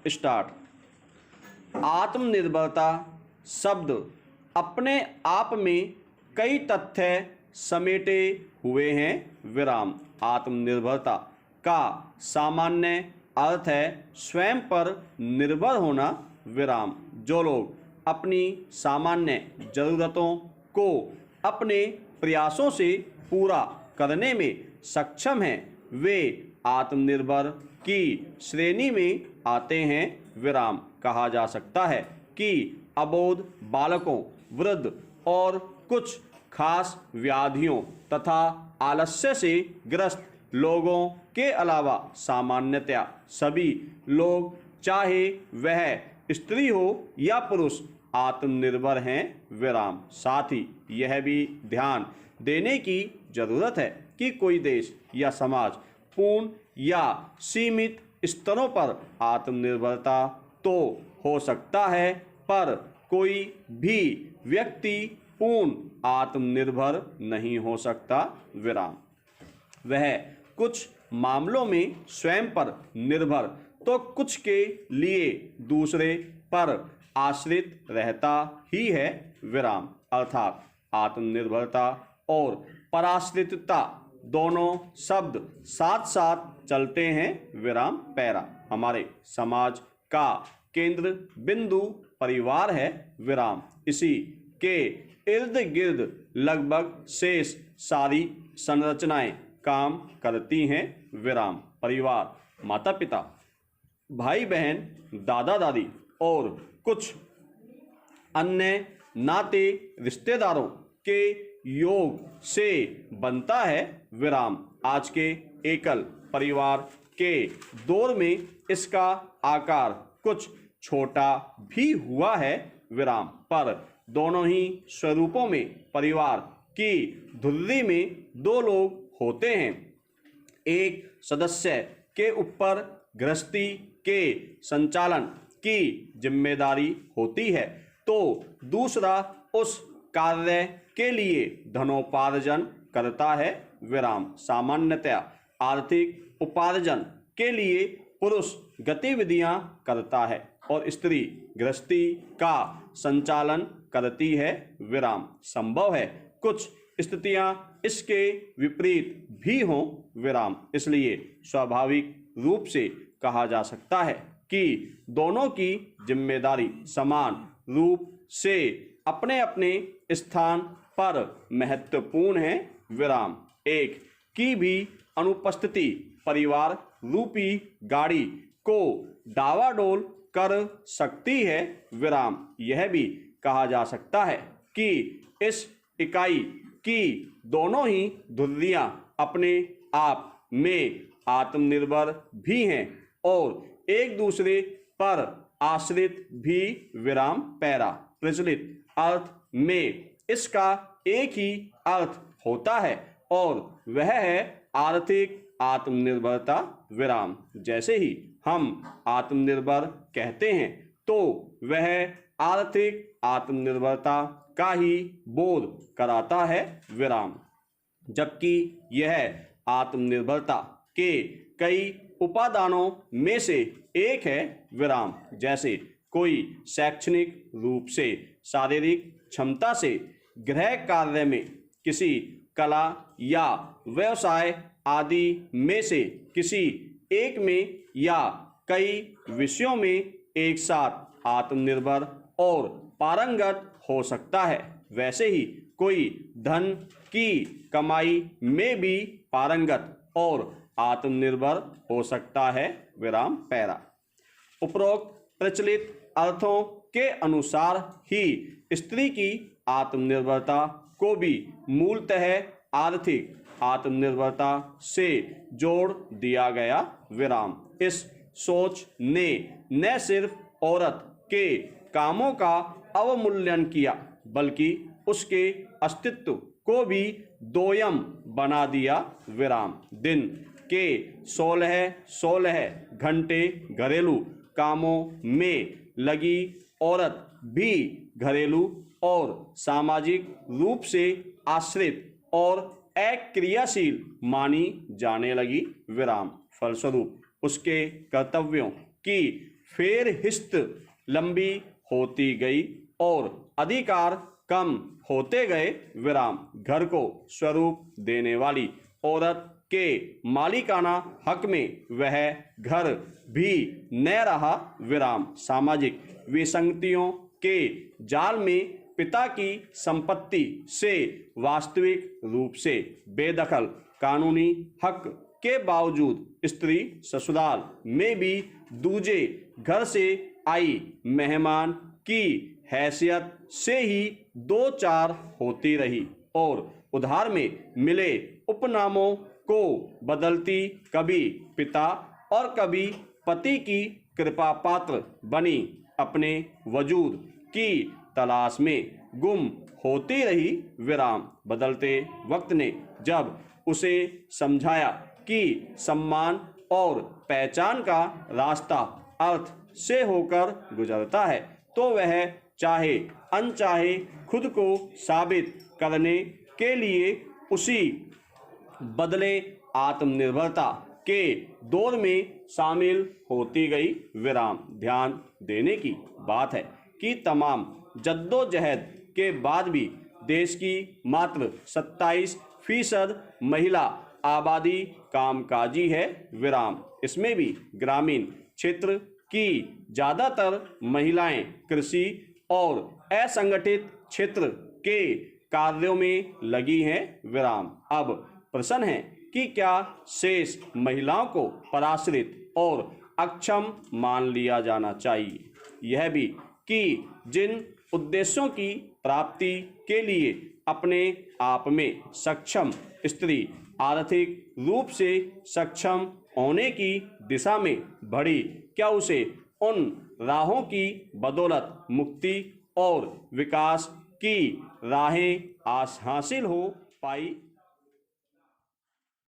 Start. आत्मनिर्भरता शब्द अपने आप में कई तथ्य समेटे हुए हैं। विराम। आत्मनिर्भरता का सामान्य अर्थ है स्वयं पर निर्भर होना। विराम। जो लोग अपनी सामान्य जरूरतों को अपने प्रयासों से पूरा करने में सक्षम हैं वे आत्मनिर्भर की श्रेणी में आते हैं। विराम। कहा जा सकता है कि अबोध बालकों, वृद्ध और कुछ खास व्याधियों तथा आलस्य से ग्रस्त लोगों के अलावा सामान्यतया सभी लोग, चाहे वह स्त्री हो या पुरुष, आत्मनिर्भर हैं। विराम। साथ ही यह भी ध्यान देने की जरूरत है कि कोई देश या समाज पूर्ण या सीमित स्तरों पर आत्मनिर्भरता तो हो सकता है, पर कोई भी व्यक्ति पूर्ण आत्मनिर्भर नहीं हो सकता। विराम। वह कुछ मामलों में स्वयं पर निर्भर तो कुछ के लिए दूसरे पर आश्रित रहता ही है। विराम। अर्थात आत्मनिर्भरता और पराश्रितता दोनों शब्द साथ साथ चलते हैं। विराम। पैरा। हमारे समाज का केंद्र बिंदु परिवार है। विराम। इसी के इर्द गिर्द लगभग शेष सारी संरचनाएं काम करती हैं। विराम। परिवार माता पिता, भाई बहन, दादा दादी और कुछ अन्य नाते रिश्तेदारों के योग से बनता है। विराम। आज के एकल परिवार के दौर में इसका आकार कुछ छोटा भी हुआ है। विराम। पर दोनों ही स्वरूपों में परिवार की धुरी में दो लोग होते हैं। एक सदस्य के ऊपर गृहस्थी के संचालन की जिम्मेदारी होती है तो दूसरा उस कार्य के लिए धनोपार्जन करता है। विराम। सामान्यतया आर्थिक उपार्जन के लिए पुरुष गतिविधियां करता है और स्त्री गृहस्थी का संचालन करती है। विराम। संभव है कुछ स्थितियां इसके विपरीत भी हों। विराम। इसलिए स्वाभाविक रूप से कहा जा सकता है कि दोनों की जिम्मेदारी समान रूप से अपने अपने स्थान पर महत्वपूर्ण है। विराम। एक की भी अनुपस्थिति परिवार रूपी गाड़ी को डावाडोल कर सकती है। विराम। यह भी कहा जा सकता है कि इस इकाई की दोनों ही धुरियां अपने आप में आत्मनिर्भर भी हैं और एक दूसरे पर आश्रित भी। विराम। पैरा। प्रचलित अर्थ में इसका एक ही अर्थ होता है और वह है आर्थिक आत्मनिर्भरता। विराम। जैसे ही हम आत्मनिर्भर कहते हैं तो वह आर्थिक आत्मनिर्भरता का ही बोध कराता है। विराम। जबकि यह आत्मनिर्भरता के कई उपादानों में से एक है। विराम। जैसे कोई शैक्षणिक रूप से शारीरिक क्षमता से गृह कार्य में, किसी कला या व्यवसाय आदि में से किसी एक में या कई विषयों में एक साथ आत्मनिर्भर और पारंगत हो सकता है, वैसे ही कोई धन की कमाई में भी पारंगत और आत्मनिर्भर हो सकता है। विराम। पैरा। उपरोक्त प्रचलित अर्थों के अनुसार ही स्त्री की आत्मनिर्भरता को भी मूलतः आर्थिक आत्मनिर्भरता से जोड़ दिया गया। विराम। इस सोच ने न सिर्फ औरत के कामों का अवमूल्यन किया बल्कि उसके अस्तित्व को भी दोयम बना दिया। विराम। दिन के 16 घंटे घरेलू कामों में लगी औरत भी घरेलू और सामाजिक रूप से आश्रित और अक्रियाशील मानी जाने लगी। विराम। फलस्वरूप उसके कर्तव्यों की फेरहिस्त लंबी होती गई और अधिकार कम होते गए विराम। घर को स्वरूप देने वाली औरत के मालिकाना हक में वह घर भी न रहा विराम। सामाजिक विसंगतियों के जाल में पिता की संपत्ति से वास्तविक रूप से बेदखल कानूनी हक के बावजूद स्त्री ससुराल में भी दूजे घर से आई मेहमान की हैसियत से ही दो चार होती रही और उधार में मिले उपनामों को बदलती, कभी पिता और कभी पति की कृपा पात्र बनी, अपने वजूद की तलाश में गुम होती रही विराम। बदलते वक्त ने जब उसे समझाया कि सम्मान और पहचान का रास्ता अर्थ से होकर गुजरता है, तो वह चाहे अनचाहे खुद को साबित करने के लिए उसी बदले आत्मनिर्भरता के दौर में शामिल होती गई विराम। ध्यान देने की बात है कि तमाम जद्दोजहद के बाद भी देश की मात्र 27% महिला आबादी कामकाजी है विराम। इसमें भी ग्रामीण क्षेत्र की ज़्यादातर महिलाएं कृषि और असंगठित क्षेत्र के कार्यों में लगी हैं विराम। अब प्रश्न है कि क्या शेष महिलाओं को पराश्रित और अक्षम मान लिया जाना चाहिए? यह भी कि जिन उद्देश्यों की प्राप्ति के लिए अपने आप में सक्षम स्त्री आर्थिक रूप से सक्षम होने की दिशा में बढ़ी, क्या उसे उन राहों की बदौलत मुक्ति और विकास की राहें हासिल हो पाई?